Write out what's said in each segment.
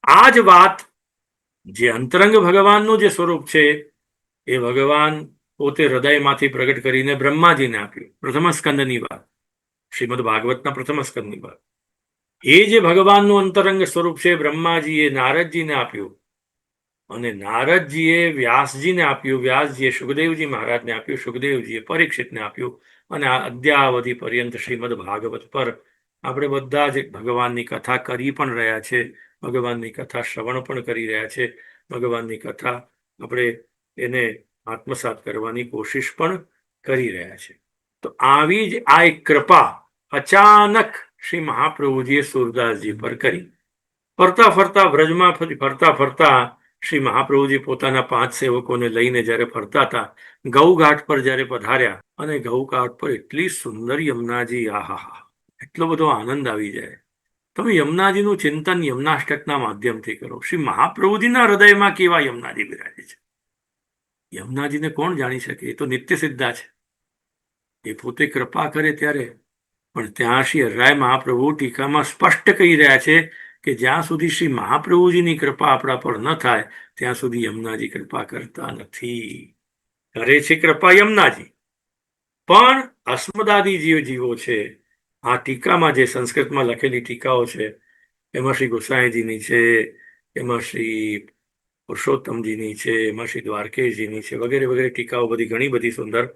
આ જ વાત જે અંતરંગ ભગવાનનું જે સ્વરૂપ છે એ ભગવાન પોતે હૃદયમાંથી પ્રગટ કરીને બ્રહ્માજીને આપ્યું. પ્રથમ સ્કંદની વાત, શ્રીમદ ભાગવતના પ્રથમ સ્કંદની વાત. એ જે ભગવાનનું અંતરંગ સ્વરૂપ છે બ્રહ્માજીએ નારદજીને આપ્યું, અને નારદજીએ વ્યાસજીને આપ્યું, વ્યાસજીએ સુખદેવજી મહારાજને આપ્યું, સુખદેવજીએ પરીક્ષિતને આપ્યું, અને આ અદ્યાવધિ પર્યંત શ્રીમદ ભાગવત પર આપણે બધા જ ભગવાનની કથા કરી પણ રહ્યા છે, ભગવાનની કથા શ્રવણ પણ કરી રહ્યા છે, ભગવાનની કથા આપણે એને આત્મસાત કરવાની કોશિશ પણ કરી રહ્યા છે. તો આવી જ આ એક કૃપા અચાનક શ્રી મહાપ્રભુજીએ સુરદાસજી પર કરી. ફરતા ફરતા વ્રજમાં ફરતા ફરતા શ્રી મહાપ્રભુજી પોતાના 5 સેવકોને લઈને જ્યારે ફરતા હતા, ગૌઘાટ પર જ્યારે પધાર્યા, અને ગૌઘાટ પર એટલી સુંદર યમુનાજી, આહાહા, એટલો બધો આનંદ આવી જાય. તમે યમુનાજીનું ચિંતન યમુનાષ્ટકના માધ્યમથી કરો. શ્રી મહાપ્રભુજીના હૃદયમાં કેવા યમુનાજી બિરાજે છે, યમુનાજીને કોણ જાણી શકે? એ તો નિત્ય સિદ્ધા છે, એ પોતે કૃપા કરે ત્યારે. પણ ત્યાં શ્રી હરિરાય મહાપ્રભુ ટીકામાં સ્પષ્ટ કહી રહ્યા છે કે જ્યાં સુધી શ્રી મહાપ્રભુજીની કૃપા આપણા પર ન થાય ત્યાં સુધી યમુનાજી કૃપા કરતા નથી. કરે છે કૃપા યમુનાજી, પણ અસ્મદાદી જીવો છે. આ ટીકામાં જે સંસ્કૃતમાં લખેલી ટીકાઓ છે એમાં શ્રી ગોસાઈજીની છે, એમાં શ્રી પુરુષોત્તમજીની છે, એમાં શ્રી દ્વારકેશજીની છે, વગેરે વગેરે ટીકાઓ બધી ઘણી બધી સુંદર.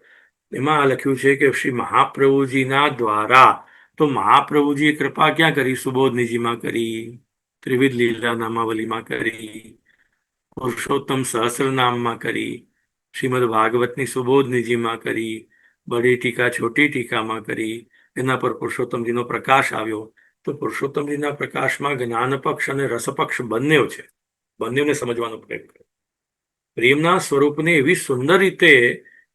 એમાં આ લખ્યું છે કે શ્રી મહાપ્રભુજીના દ્વારા તો મહાપ્રભુજીએ કૃપા ક્યાં કરી? સુબોધનીજીમાં કરી, ત્રિવિધ લીલા નામાવલીમાં કરી, પુરુષોત્તમ સહસ્રનામમાં કરી, શ્રીમદ ભાગવતની સુબોધનીજીમાં કરી, બડી ટીકા છોટી ટીકામાં કરી. એના પર પુરુષોત્તમજીનો પ્રકાશ આવ્યો. તો પુરુષોત્તમજીના પ્રકાશમાં જ્ઞાનપક્ષ અને રસપક્ષ બંને છે, બંનેને સમજવાનો પ્રયત્ન કરો. પ્રેમના સ્વરૂપને એવી સુંદર રીતે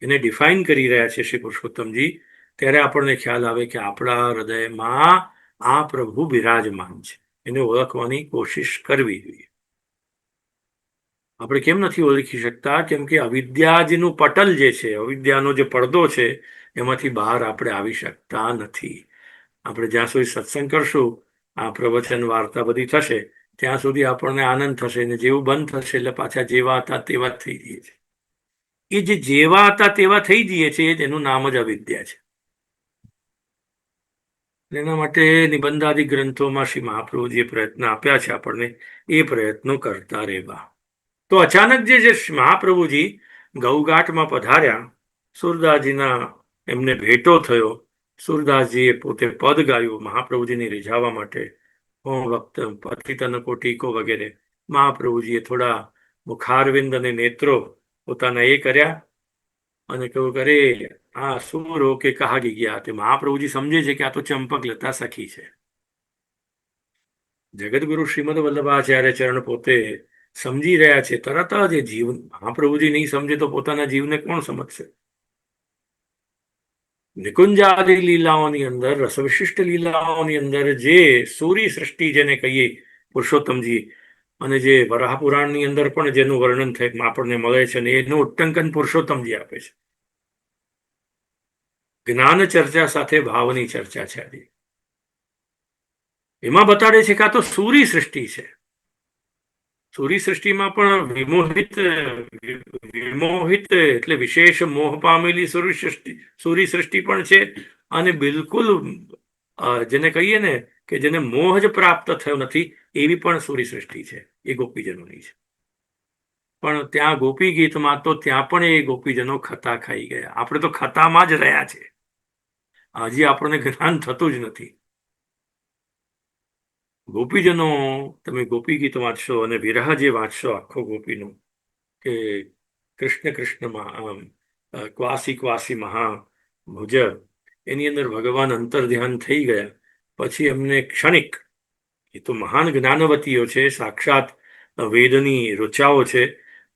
એને ડિફાઇન કરી રહ્યા છે શ્રી પુરુષોત્તમજી, ત્યારે આપણને ખ્યાલ આવે કે આપણા હૃદયમાં આ પ્રભુ બિરાજમાન છે. એને ઓળખવાની કોશિશ કરવી જોઈએ. આપણે કેમ નથી ઓળખી શકતા? કેમ કે અવિદ્યાજીનું પટલ જે છે, અવિદ્યાનો જે પડદો છે, એમાંથી બહાર આપણે આવી શકતા નથી. આપણે જ્યાં સુધી સત્સંગ કરશું, આ પ્રવચન વાર્તા બધી થશે, ત્યાં સુધી આપણને આનંદ થશે, ને જેવું બંધ થશે એટલે પાછા જેવા હતા તેવા જ થઈ જઈએ છે. એ જે જેવા હતા તેવા થઈ જઈએ છે એનું નામ જ અવિદ્યા છે. એના માટે નિબંધાદિ ગ્રંથોમાં શ્રી મહાપ્રભુજીએ પ્રયત્ન આપ્યા છે આપણને, એ પ્રયત્નો કરતા રહેવા. તો અચાનક જે મહાપ્રભુજી ગૌઘાટમાં પધાર્યા, સુરદાસજીના એમને ભેટો થયો. સુરદાસજીએ પોતે પદ ગાયું મહાપ્રભુજીને રીઝાવવા માટે, વક્ત પતિતન કોટીકો વગેરે. મહાપ્રભુજીએ થોડા મુખારવિંદ અને નેત્રો પોતાના એ કર્યા અને કહ્યું કે અરે આ શું રો કે કહા ગયા. તે મહાપ્રભુજી સમજે છે કે આ તો ચંપક લતા સખી છે. જગતગુરુ શ્રીમદ વલ્લભાચાર્ય ચરણ પોતે સમજી રહ્યા છે તરત જ. એ જીવ મહાપ્રભુજી નહીં સમજે તો પોતાના જીવને કોણ સમજશે? નિકુંજાદી લીલાઓની અંદર, રસવિશિષ્ટ લીલાઓની અંદર જે સૂરી સૃષ્ટિ જેને કહીએ પુરુષોત્તમજી, અને જે વરાહ પુરાણની અંદર પણ જેનું વર્ણન થાય આપણને મળે છે, ને એનું ઉટ્ટંકન પુરુષોત્તમજી આપે છે. જ્ઞાન ચર્ચા સાથે ભાવની ચર્ચા છે આજે. એમાં બતાડે છે કે આ તો સૂરી સૃષ્ટિ છે. સૂરી સૃષ્ટિમાં પણ વિમોહિત એટલે વિશેષ મોહ પામેલી સૂરી સૃષ્ટિ પણ છે, અને બિલકુલ જેને કહીએ ને કે જેને મોહ જ પ્રાપ્ત થયો નથી એવી પણ સૂરી સૃષ્ટિ છે. એ ગોપીજનોની છે. પણ ત્યાં ગોપી ગીતમાં તો ત્યાં પણ એ ગોપીજનો ખતા ખાઈ ગયા. આપણે તો ખતામાં જ રહ્યા છે, હજી આપણને જ્ઞાન થતું જ નથી. ગોપીજનો, તમે ગોપી ગીત વાંચશો અને વિરહ જે વાંચશો આખો ગોપીનો, કે કૃષ્ણ કૃષ્ણમાં ક્વાસી ક્વાસી મહાભુજ, એની અંદર ભગવાન અંતર ધ્યાન થઈ ગયા. પછી એમને ક્ષણિક, એ તો મહાન જ્ઞાનવતીઓ છે, સાક્ષાત વેદની ઋચાઓ છે.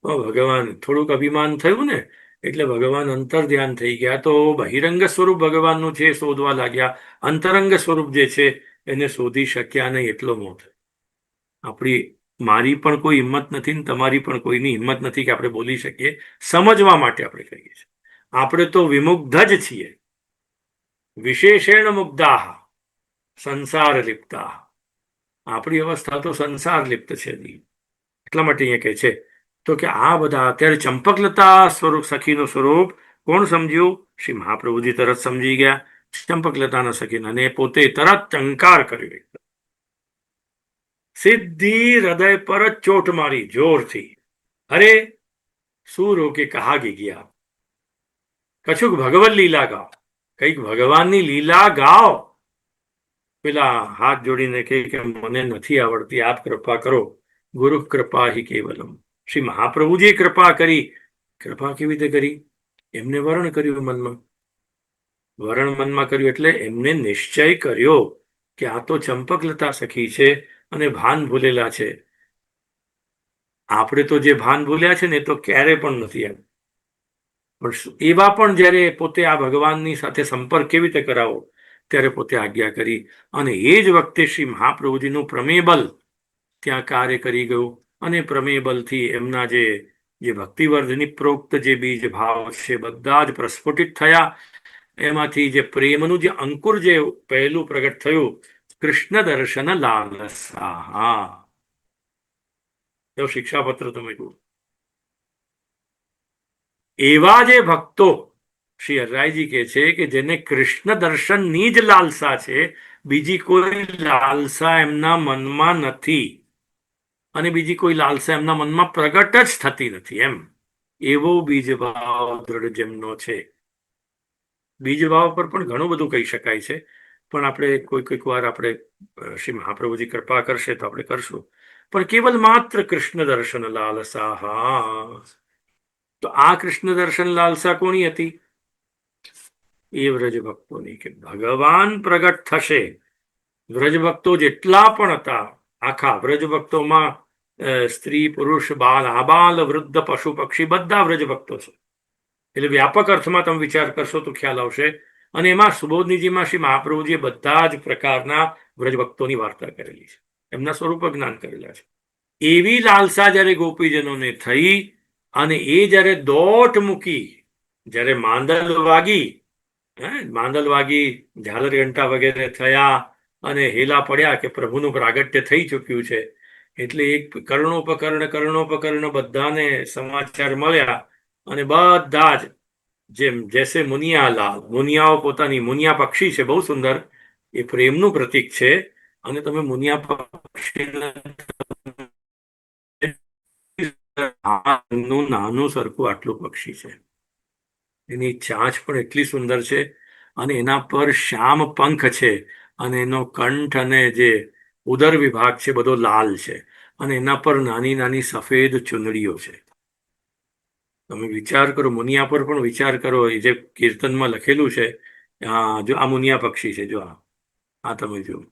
ભગવાન થોડુંક અભિમાન થયું ને એટલે ભગવાન અંતર ધ્યાન થઈ ગયા. તો બહિરંગ સ્વરૂપ ભગવાનનું છે શોધવા લાગ્યા, અંતરંગ સ્વરૂપ જે છે એને શોધી શક્યા નહીં. એટલો મોહ થયો. મારી પણ કોઈ હિંમત નથી ને તમારી પણ કોઈની હિંમત નથી કે આપણે બોલી શકીએ. સમજવા માટે આપણે કહીએ છીએ. આપણે તો વિમુગ્ધ જ છીએ. વિશેષેણ મુગ્ધાહ સંસાર લિપ્તા. આપણી અવસ્થા તો સંસાર લિપ્ત છે હજી. એટલા માટે અહીંયા કહે છે તો કે આ બધા અત્યારે ચંપકલતા સ્વરૂપ સખીનું સ્વરૂપ કોણ સમજ્યું? શ્રી મહાપ્રભુજી તરત સમજી ગયા ચંપકલતાના સખીને, અને પોતે તરત ટંકાર કર્યો, સીધી હૃદય પર જ ચોટ મારી જોરથી. અરે શું રોકે કહા ગયા, કશુંક ભગવત લીલા ગાઓ, કઈક ભગવાનની લીલા ગાઓ. પેલા હાથ જોડીને કહે કે મને નથી આવડતી, આપ કૃપા કરો, ગુરુ કૃપા હિ કેવલમ. શ્રી મહાપ્રભુજીએ કૃપા કરી. કૃપા કેવી રીતે કરી? એમને વરણ કર્યું મનમાં. વરણ મનમાં કર્યું એટલે એમને નિશ્ચય કર્યો કે આ તો ચંપકલતા સખી છે અને ભાન ભૂલેલા છે. આપણે તો જે ભાન ભૂલ્યા છે ને એ તો ક્યારે પણ નથી એમ. પણ એવા પણ જ્યારે પોતે આ ભગવાનની સાથે સંપર્ક કેવી રીતે કરાવો, ત્યારે પોતે આજ્ઞા કરી. અને એ જ વખતે શ્રી મહાપ્રભુજીનું પ્રમેય બલ ત્યાં કાર્ય કરી ગયું. અને પ્રમેય બલથી એમના જે ભક્તિવર્ધની પ્રોક્ત જે બીજ ભાવ છે બધા જ પ્રસ્ફુટિત થયા. એમાંથી જે પ્રેમનું જે અંકુર જે પહેલું પ્રગટ થયું, કૃષ્ણ દર્શન લાલસા. હા, શિક્ષાપત્ર તમે જુઓ. એવા જે ભક્તો, શ્રી હરરાયજી કહે છે કે જેને કૃષ્ણ દર્શનની જ લાલસા છે, બીજી કોઈ લાલસા એમના મનમાં નથી, અને બીજી કોઈ લાલસા એમના મનમાં પ્રગટ જ થતી નથી. એમ એવો બીજ ભાવ દ્રઢ જેમનો છે. બીજ ભાવ પર પણ ઘણું બધું કહી શકાય છે, પણ આપણે કોઈક વાર આપણે શ્રી મહાપ્રભુજી કૃપા કરશે તો આપણે કરશું. પણ કેવલ માત્ર કૃષ્ણ દર્શન લાલસા. હા, તો આ કૃષ્ણ દર્શન લાલસા કોની હતી? એ વ્રજ ભક્તોની, કે ભગવાન પ્રગટ થશે. વ્રજ ભક્તો જેટલા પણ હતા, આખા વ્રજ ભક્તોમાં સ્ત્રી પુરુષ બાલ આબાલ વૃદ્ધ પશુ પક્ષી બધા વ્રજ ભક્તો છે. એટલે વ્યાપક અર્થમાં તમે વિચાર કરશો તો ખ્યાલ આવશે. અને એમાં સુબોધનીજીમાં શ્રી મહાપ્રભુજીએ બધા જ પ્રકારના વ્રજ ભક્તોની વાર્તા કરેલી છે, એમના સ્વરૂપ જ્ઞાન કરેલા છે. એવી લાલસા જ્યારે ગોપીજનોને થઈ અને એ જ્યારે દોટ મૂકી, જ્યારે માંદલ વાગી, ઝાલર ઘંટા વગેરે થયા અને હેલા પડ્યા કે પ્રભુનું પ્રાગટ્ય થઈ ચૂક્યું છે, એટલે એક કર્ણોપકર્ણ બધાને સમાચાર મળ્યા. અને બધા જ જેમ જેસે મુનિયાલાલ, મુનિયાઓ પોતાની, મુનિયા પક્ષી છે બહુ સુંદર, એ પ્રેમનું પ્રતીક છે. અને તમે મુનિયા પક્ષી નાનું સરખું આટલું પક્ષી છે, એની ચાંચ પણ એટલી સુંદર છે, અને એના પર શ્યામ પંખ છે, અને એનો કંઠ અને જે ઉદર વિભાગ છે બધો લાલ છે, અને એના પર નાની નાની સફેદ ચુંદડીઓ છે. તમે વિચાર કરો, મુનિયા પર પણ વિચાર કરો. એ જે કીર્તનમાં લખેલું છે, જો આ મુનિયા પક્ષી છે, જો આ તમે જુઓ,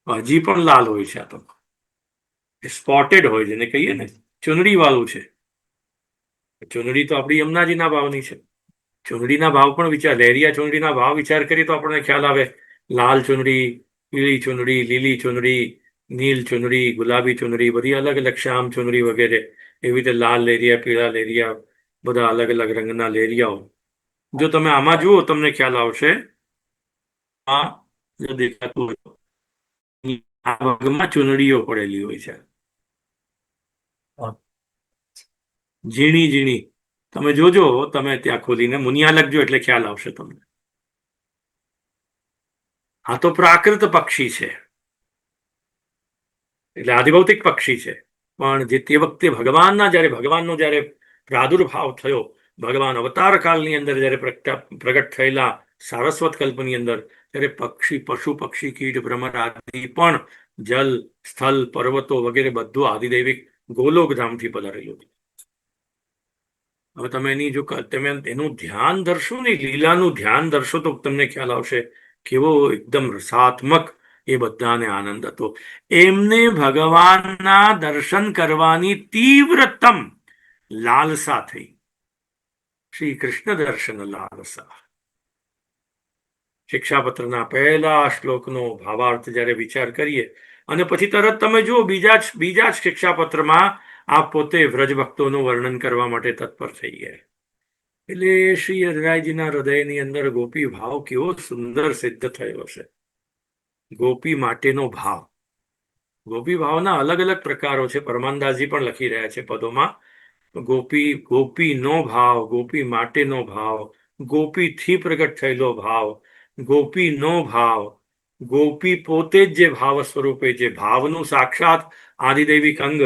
હજી પણ લાલ હોય છે. આ તો સ્પોટેડ હોય, જેને કહીએ ને ચુંદડી વાળું છે. ચુંદડી તો આપણી યમુનાજીના ભાવની છે. ચુંદડીના ભાવ પણ વિચાર, લહેરિયા ચુંદડીના ભાવ વિચાર કરીએ તો આપણને ખ્યાલ આવે. લાલ ચુંદડી, પીળી ચુંદડી, લીલી ચુંદડી, નીલ ચુંદડી, ગુલાબી ચુંદડી, બધી અલગ અલગ શ્યામ ચુંદડી વગેરે. એવી રીતે લાલ લેરિયા, પીળા લેરિયા, બધા અલગ અલગ રંગના લેરિયાઓ. જો તમે આમાં જુઓ તમને ખ્યાલ આવશે. આ જો દેખાતું હોય, આ ભાગમાં ચુંદડીઓ પડેલી હોય છે, ઝીણી ઝીણી. તમે જોજો, તમે ત્યાં ખોલીને મુનિયા લખજો એટલે ખ્યાલ આવશે તમને. આ તો પ્રાકૃત પક્ષી છે, એટલે આદિભૌતિક પક્ષી છે. પણ જે તે વખતે ભગવાનનો જ્યારે પ્રાદુર્ભાવ થયો, ભગવાન અવતાર કાળની અંદર જ્યારે પ્રગટ થયેલા સારસ્વત કલ્પની અંદર, ત્યારે પશુ પક્ષી કીટ ભ્રમર આદિ પણ જલ સ્થળ પર્વતો વગેરે બધું આદિદૈવિક ગોલોકધામથી પધારેલું. હવે તમે તમે એનું ધ્યાન ધરશો ને, લીલાનું ધ્યાન ધરશો તો તમને ખ્યાલ આવશે કેવો એકદમ રસાત્મક એ બધાને આનંદ હતો. એમને ભગવાનના દર્શન કરવાની તીવ્રતમ લાલસા થઈ. શ્રી કૃષ્ણ દર્શન લાલસા. શિક્ષાપત્રના પહેલા શ્લોકનો ભાવાર્થ જ્યારે વિચાર કરીએ, અને પછી તરત તમે જુઓ બીજા જ શિક્ષાપત્રમાં આ પોતે વ્રજભક્તોનું વર્ણન કરવા માટે તત્પર થઈ ગયા. એટલે શ્રી હરિરાયજીના હૃદયની અંદર ગોપી ભાવ કેવો સુંદર સિદ્ધ થયો છે. ગોપી માટેનો ભાવ, ગોપી ભાવના અલગ અલગ પ્રકારો છે. પરમાનદાસજી પણ લખી રહ્યા છે પદોમાં. ગોપીનો ભાવ, ગોપી માટેનો ભાવ, ગોપીથી પ્રગટ થયેલો ભાવ, ગોપીનો ભાવ, ગોપી પોતે જ જે ભાવ સ્વરૂપે, જે ભાવનું સાક્ષાત આદિદૈવિક અંગ,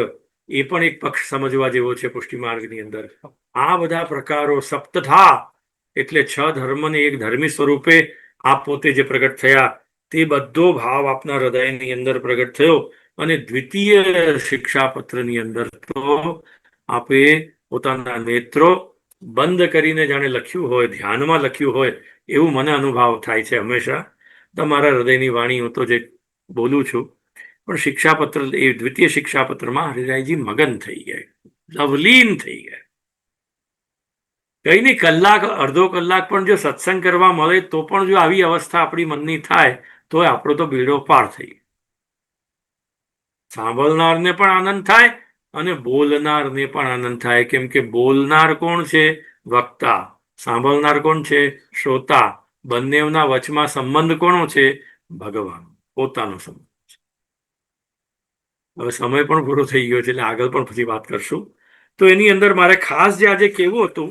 એ પણ એક પક્ષ સમજવા જેવો છે પુષ્ટિમાર્ગની અંદર. આ બધા પ્રકારો સપ્તધા એટલે 6 ધર્મને એક ધર્મી સ્વરૂપે આપ પોતે જે પ્રગટ થયા, તે બધો ભાવ આપના હૃદયની અંદર પ્રગટ થયો. અને દ્વિતીય શિક્ષાપત્રની અંદર તો આપે પોતાના નેત્રો બંધ કરીને જાણે લખ્યું હોય, ધ્યાનમાં લખ્યું હોય એવું મને અનુભવ થાય છે હંમેશા. તમારા હૃદયની વાણી હું તો જે બોલું છું, પણ શિક્ષાપત્ર, એ દ્વિતીય શિક્ષાપત્રમાં હરિરાયજી મગન થઈ ગયા, લવલીન થઈ ગયા. કઈ નહીં, કલાક અડધો કલાક પણ જો સત્સંગ કરવા મળે તો પણ જો આવી અવસ્થા આપણી મનની થાય તો આપણો તો બેડો પાર થઈ. સાંભળનારને પણ આનંદ થાય અને બોલનારને પણ આનંદ થાય. કેમ કે બોલનાર કોણ છે? વક્તા. સાંભળનાર કોણ છે? શ્રોતા. બંનેના વચમાં સંબંધ કોનો છે? ભગવાન, પોતાનો સંબંધ. હવે સમય પણ પૂરો થઈ ગયો છે એટલે આગળ પણ પછી વાત કરશું. તો એની અંદર મારે ખાસ જે આજે કહેવું હતું,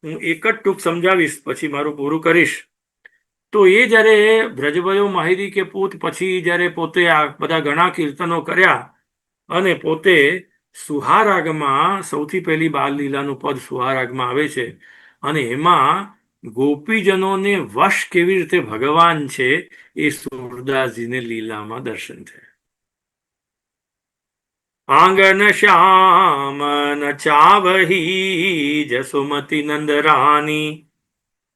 હું એક જ ટૂંક સમજાવીશ, પછી મારું પૂરું કરીશ. તો એ જ્યારે બ્રજભયો માહિરી કે પૂત પછી જ્યારે પોતે આ બધા ઘણા કીર્તનો કર્યા અને પોતે સુહારાગમાં, સૌથી પહેલી બાલ લીલાનું પદ સુહારાગમાં આવે છે, અને એમાં ગોપીજનોને વશ કેવી રીતે ભગવાન છે એ સુરદાસજીને લીલામાં દર્શન થયા. આંગન શ્યામ નચાવહી જસુમતી નંદરાની,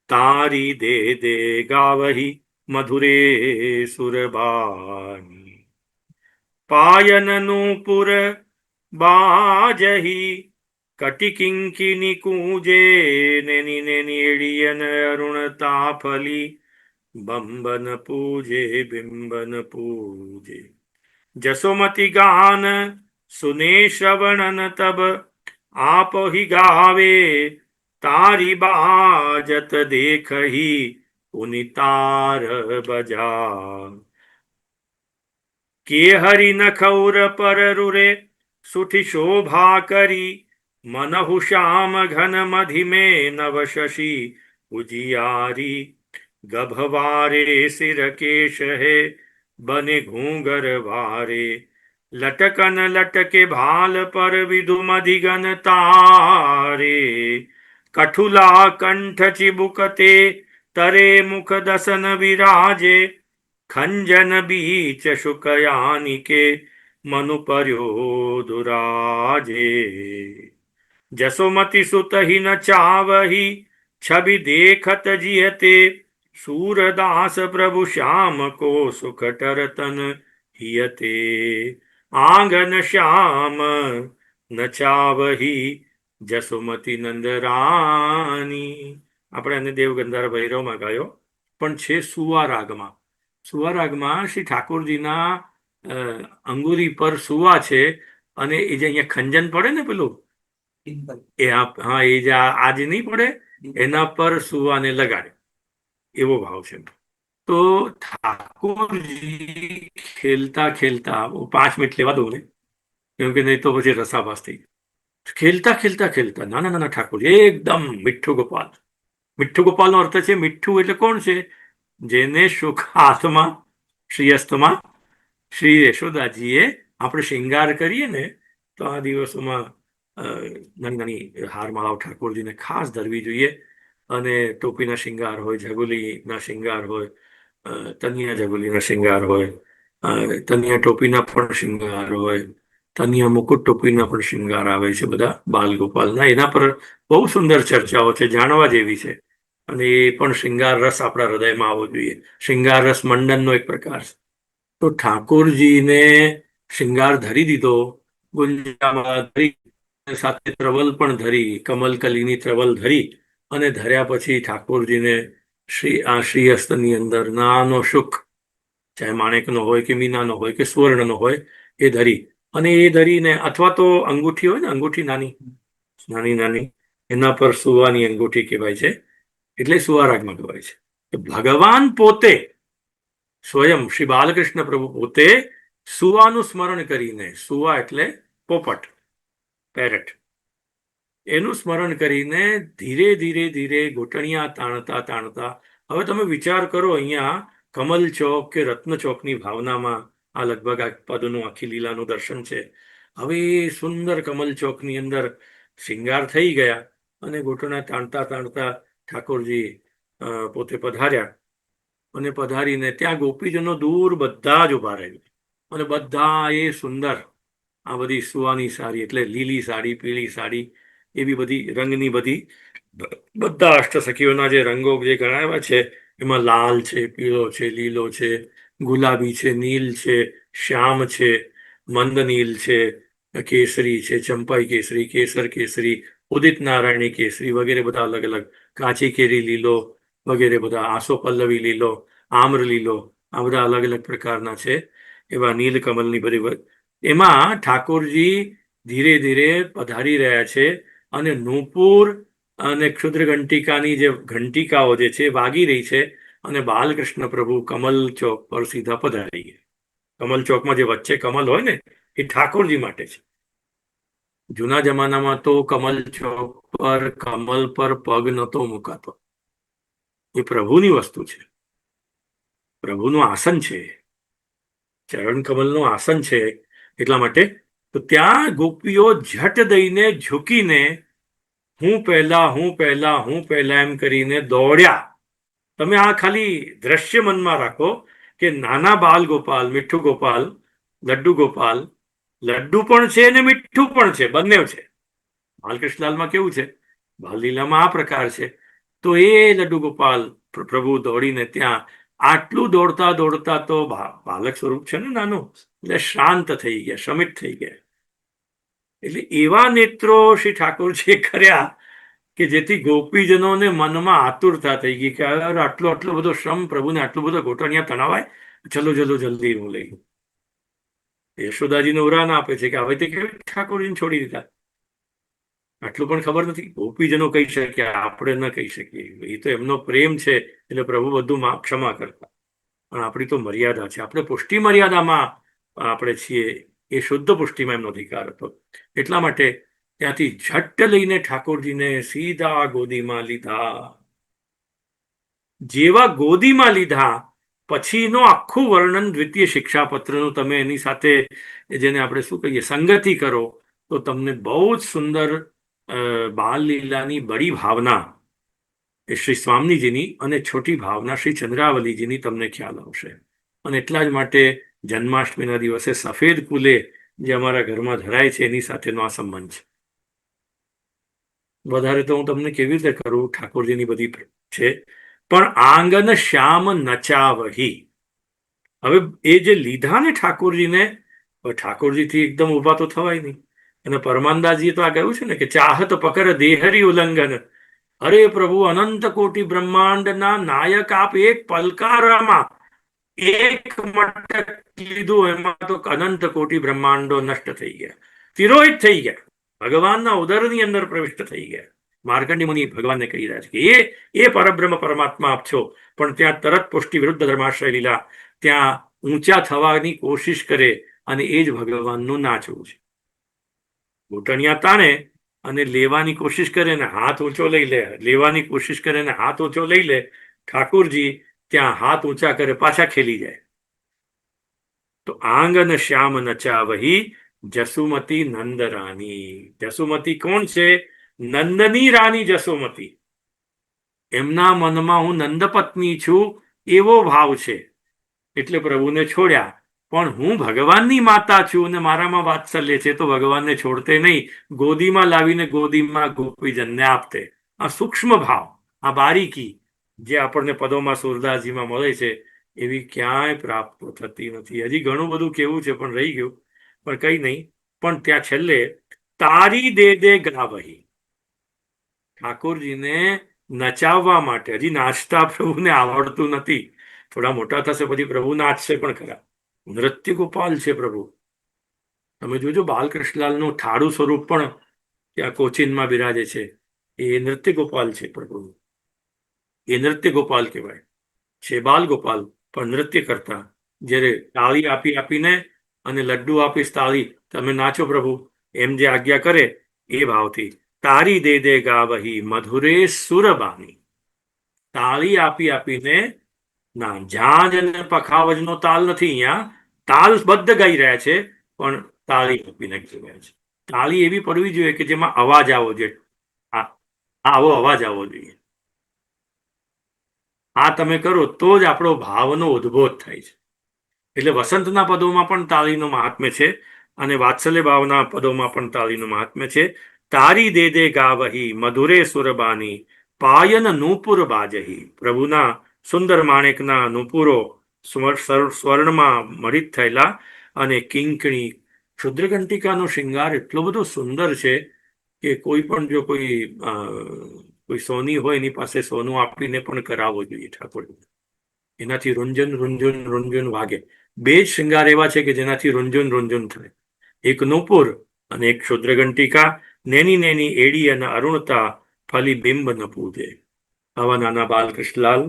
તારી દે દે ગાવહી મધુરે સુરબાની, પાયનનું પુર બાજહી કટિકિંકિની કૂજે, નેની નેની એડિયન અરુણતા ફલી, બંબન પૂજે બિંબન પૂજે. જસોમતી ગાન સુને શ્રવણન તબ, આપ હી ગાવે તારી બાજત દેખહી પુનિતાર બજા. કે હરિ નખૌર પર રૂરે સુઠી શોભા કરી, મનહુ શ્યામ ઘન મધિમે નવ શશી ઉજિયારી. ગભવારે સિર કેશ હે બને ઘૂંગર વારે, લટકન લટકે ભાલ પર વિધુ મધિગન તારે. કઠુલા કંઠ ચિબુકતે તરે મુખ દસન વિરાજે, ખંજન બીચ શુકયાની કે મનુ પર્યો દુરાજે. જસોમતી સુત હિ ન ચાવહી છબી દેખત જીયતે, सूरदास प्रभु श्याम को सुख टरतन हियते. आंगन श्याम नचावही જસુમતી નંદરાની. આપણે એને દેવગંધાર ભૈરવમાં ગાયો, પણ છે સુવા રાગમાં. સુવા રાગમાં શ્રી ઠાકોરજીના અંગુરી પર સુવા છે, અને એ જે અહીંયા ખંજન પડે ને પેલું, એ હા, એ જે આજ નહીં પડે એના પર સુવાને લગાડે, એવો ભાવ છે. તો ઠાકોરજી ખેલતા ખેલતા, 5 મિનિટ લેવા દઉં ને, કેમ કે નહીં તો પછી રસાભાસ થઈ. ખેલતા ખેલતા ખેલતા નાના નાના ઠાકોરજી એકદમ મીઠું ગોપાલ. મીઠું ગોપાલનો અર્થ છે, મીઠું એટલે કોણ છે? જેને સુખ હાથમાં શ્રીયસ્તમાં શ્રી યશોદાજીએ આપણે શૃંગાર કરીએ ને, તો આ દિવસોમાં નાની નાની હારમાળાઓ ઠાકોરજીને ખાસ ધરવી જોઈએ. અને ટોપીના શિંગાર હોય, જગુલીના શિંગાર હોય, તનિયા જગુલીના શિંગાર હોય, તનિયા ટોપીના પણ શિંગાર હોય, તનિયા મુકુટ ટોપીના પણ શિંગાર આવે છે બધા બાલગોપાલના. એના પર બહુ સુંદર ચર્ચાઓ છે, જાણવા જેવી છે. અને એ પણ શિંગાર રસ આપણા હૃદયમાં આવવો જોઈએ. શિંગાર રસ મંડનનો એક પ્રકાર છે. તો ઠાકોરજીને શિંગાર ધરી દીધો, ગુંજામાં ધરી, સાથે ત્રવલ પણ ધરી, કમલકલીની ત્રવલ ધરી, અને ધર્યા પછી ઠાકોરજીને શ્રીહસ્તની અંદર નાનો શુક, ચાહે માણેકનો હોય કે મીનાનો હોય કે સુવર્ણનો હોય, એ ધરી. અને એ ધરીને, અથવા તો અંગૂઠી હોય ને, અંગૂઠી નાની નાની નાની, એના પર સુવાની અંગૂઠી કહેવાય છે, એટલે સુવારાગમાં કહેવાય છે. ભગવાન પોતે સ્વયં શ્રી બાલકૃષ્ણ પ્રભુ પોતે સુવાનું સ્મરણ કરીને, સુવા એટલે પોપટ, પેરેટ, એનું સ્મરણ કરીને ધીરે ધીરે ધીરે ઘૂંટણિયા તાણતા તાણતા, હવે તમે વિચાર કરો અહીંયા કમલ ચોક કે રત્ન ચોકની ભાવનામાં આ લગભગ આ પદનું આખી લીલાનું દર્શન છે. હવે એ સુંદર કમલ ચોકની અંદર શિંગાર થઈ ગયા અને ઘૂંટણા તાણતા તાણતા ઠાકોરજી પોતે પધાર્યા અને પધારીને ત્યાં ગોપીજનો દૂર બધા જ ઉભા રહ્યા અને બધા એ સુંદર આ બધી સુવાની સાડી એટલે લીલી સાડી, પીળી સાડી, એવી બધી રંગની બધી બધા અષ્ટસખીઓના જે રંગો જે ગણાવ્યા છે એમાં લાલ છે, પીળો છે, લીલો છે, ગુલાબી છે, નીલ છે, શ્યામ છે, મંદ નીલ છે, કેસરી છે, ચંપાઈ કેસરી, કેસર કેસરી, ઉદિત નારાયણી કેસરી વગેરે બધા અલગ અલગ, કાચી કેરી લીલો વગેરે બધા, આસો પલ્લવી લીલો, આમ્ર લીલો, આ બધા અલગ અલગ પ્રકારના છે. એવા નીલકમલની બધી એમાં ઠાકોરજી ધીરે ધીરે પધારી રહ્યા છે અને નૂપુર અને ક્ષુદ્ર ઘંટિકાની જે ઘંટિકાઓ જે છે વાગી રહી છે અને બાલકૃષ્ણ પ્રભુ કમલ ચોક પર સીધા પધારી ગયા. કમલ ચોકમાં જે વચ્ચે કમલ હોય ને એ ઠાકોરજી માટે છે. જૂના જમાનામાં તો કમલ ચોક પર કમલ પર પગ નહોતો મુકાતો. એ પ્રભુની વસ્તુ છે, પ્રભુનું આસન છે, ચરણ કમલનું આસન છે. એટલા માટે તો ત્યાં ગોપીઓ ઝટ દઈને ઝૂકીને હું પહેલા, હું પહેલા, હું પહેલા એમ કરીને દોડ્યા. તમે આ ખાલી દ્રશ્ય મનમાં રાખો કે નાના બાલ ગોપાલ, મીઠું ગોપાલ, લડ્ડુ ગોપાલ, લડ્ડુ પણ છે અને મીઠું પણ છે, બંને છે. બાલકૃષ્ણલાલમાં કેવું છે, બાલલીલામાં આ પ્રકાર છે. તો એ લડ્ડુ ગોપાલ પ્રભુ દોડીને ત્યાં આટલું દોડતા દોડતા તો બાલક સ્વરૂપ છે ને નાનું, એટલે શાંત થઈ ગયા, શમિત થઈ ગયા. એટલે એવા નેત્રો શ્રી ઠાકોરજીએ કર્યા કે જેથી ગોપીજનોને મનમાં આતુરતા થઈ ગઈ કે આટલો આટલો બધો શ્રમ પ્રભુને આટલો બધો ઘોટણિયા તણાવાય, ચલો ચલો જલ્દી હું લઈ. યશોદાજીને ઉરાન આપે છે કે હવે તે કેવી ઠાકોરજીને છોડી દીધા, આટલું પણ ખબર નથી. ગોપીજનો કહી શકે, આપણે ન કહી શકીએ. એ તો એમનો પ્રેમ છે એટલે પ્રભુ બધું ક્ષમા કરતા. પણ આપણી તો મર્યાદા છે, આપણે પુષ્ટિ મર્યાદામાં આપણે છીએ, એ શુદ્ધ પુષ્ટિમાં એમનો અધિકાર હતો. એટલા માટે ત્યાંથી ઝટ્ટ લઈને ઠાકોરજીને સીધા ગોદીમાં લીધા. જેવા ગોદીમાં લીધા પછીનો આખું વર્ણન દ્વિતીય શિક્ષાપત્રનું તમે એની સાથે જેને આપણે શું કહીએ સંગતિ કરો તો તમને બહુ જ સુંદર બાલ લીલાની બડી ભાવના એ શ્રી સ્વામીજીની અને છોટી ભાવના શ્રી ચંદ્રાવલીજીની તમને ખ્યાલ આવશે. અને એટલા જ માટે જન્માષ્ટમીના દિવસે સફેદ કુલે જે અમારા ઘરમાં ધરાય છે એની સાથેનો આ સંબંધ છે. વધારે તો હું તમને કેવી રીતે કરું, ઠાકોરજીની બધી છે. પણ આંગન શ્યામ નચાવહી, હવે એ જે લીધા ને ઠાકોરજીને, ઠાકોરજીથી એકદમ ઉભા તો થવાય નહીં. અને પરમાનદાસજીએ તો આ કહ્યું છે ને કે ચાહત પકર દેહરી ઉલ્લંઘન, અરે પ્રભુ અનંત કોટી બ્રહ્માંડના નાયક આપ એક પલકારામાં એક મટક લીધું એમાં તો અનંત કોટી બ્રહ્માંડો નષ્ટ થઈ ગયા, તિરોહિત થઈ ગયા, ભગવાનના ઉદરની અંદર પ્રવિષ્ટ થઈ ગયા. માર્કંડી મુનિ ભગવાનને કહી રહ્યા છે કે એ પરબ્રહ્મ પરમાત્મા આપ છો, પણ ત્યાં તરત પુષ્ટિ વિરુદ્ધ ધર્માશ્રય લીલા, ત્યાં ઊંચા થવાની કોશિશ કરે અને એ જ ભગવાનનું નાચવું છે. ઘૂંટણિયા તાણે અને લેવાની કોશિશ કરે ને હાથ ઊંચો લઈ લે, લેવાની કોશિશ કરે ને હાથ ઊંચો લઈ લે. ઠાકોરજી ત્યાં હાથ ઊંચા કરે પાછા ખેલી જાય. તો આંગન શ્યામ નચાવહી જસુમતી નંદ રાની. જસુમતી કોણ છે? નંદની રાની જસોમતી. એમના મનમાં હું નંદપત્ની છું એવો ભાવ છે એટલે પ્રભુને છોડ્યા. પણ હું ભગવાનની માતા છું અને મારામાં વાત્સલ્ય છે તો ભગવાનને છોડતે નહીં, ગોદીમાં લાવીને ગોદીમાં ગોપીજનને આપતે. આ સૂક્ષ્મ ભાવ, આ બારીકી જે આપણને પદોમાં સુરદાસજીમાં મળે છે એવી ક્યાંય પ્રાપ્ત થતી નથી. હજી ઘણું બધું કેવું છે પણ રહી ગયું, પણ કઈ નહીં. પણ ત્યાં છેલ્લે તારી દે દે ગાવહી, ઠાકોરજીને નચાવવા માટે. હજી નાચતા પ્રભુને આવડતું નથી, થોડા મોટા થશે પછી પ્રભુ નાચશે પણ ખરા. નૃત્ય ગોપાલ છે પ્રભુ. તમે જોજો બાલકૃષ્ણલાલનું ઠાડું સ્વરૂપ પણ ત્યાં કોચીનમાં બિરાજે છે. એ નૃત્ય ગોપાલ છે પ્રભુ, એ નૃત્ય ગોપાલ કહેવાય છે. બાલ ગોપાલ પણ નૃત્ય કરતા, જ્યારે તાળી આપી આપીને અને લડ્ડુ આપીશ તાળી, તમે નાચો પ્રભુ, એમ જે આજ્ઞા કરે એ ભાવથી તારી દે દે ગાવહી મધુરે સુરબાની. તાળી આપી આપીને, ના ઝાંઝ અને પખાવજનો તાલ નથી, અહીંયા તાલબદ્ધ ગાઈ રહ્યા છે પણ તાળી આપીને ગાઈ રહ્યા છે. તાળી એવી પડવી જોઈએ કે જેમાં અવાજ આવવો જોઈએ. આ આવો અવાજ આવવો જોઈએ. આ તમે કરો તો જ આપણો ભાવનો ઉદ્બોધ થાય છે. એટલે વસંતના પદોમાં પણ તાળીનું મહાત્મ્ય છે અને વાત્સલ્ય ભાવના પદોમાં પણ તાળીનું મહાત્મ્ય છે. તારી દે દે ગાવહી મધુરે સુરબાની પાયન નૂપુર બાજહી. પ્રભુના સુંદર માણેકના નૂપુરો સ્વર્ણમાં મડિત થયેલા અને કિંકણી ક્ષુદ્રઘંટિકાનો શૃંગાર એટલો બધો સુંદર છે કે કોઈ પણ જો કોઈ સોની હોય એની પાસે સોનું આપીને પણ કરાવવો જોઈએ ઠાકોર. એનાથી રૂંઝન રૂંઝન રૂંઝન વાગે. બે જ શૃંગાર એવા છે કે જેનાથી રૂંઝન રૂંઝન થાય, એક નૂપુર અને એક ક્ષુદ્રઘંટિકા. નેની નેની એડી અને અરુણતા ફલી બિંબ ન પૂજે. આવા નાના બાલકૃષ્ણલાલ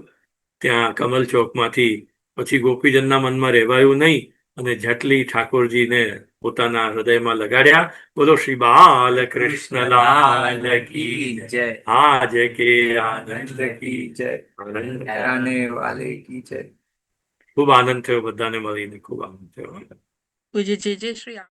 ત્યાં કમલ ચોકમાંથી પછી ગોપીજનના મનમાં રહેવાયું નહીં અને ઝટલી ઠાકોરજીને પોતાના હૃદયમાં લગાડ્યા. બોલો શ્રી બાલકૃષ્ણલાલ કી જય. આજ કે આનંદ કી જય. આનંદ વાલે કી જય. ખૂબ આનંદ થયો બધાને મળીને, ખૂબ આનંદ થયો. પૂજ્ય જય જય શ્રી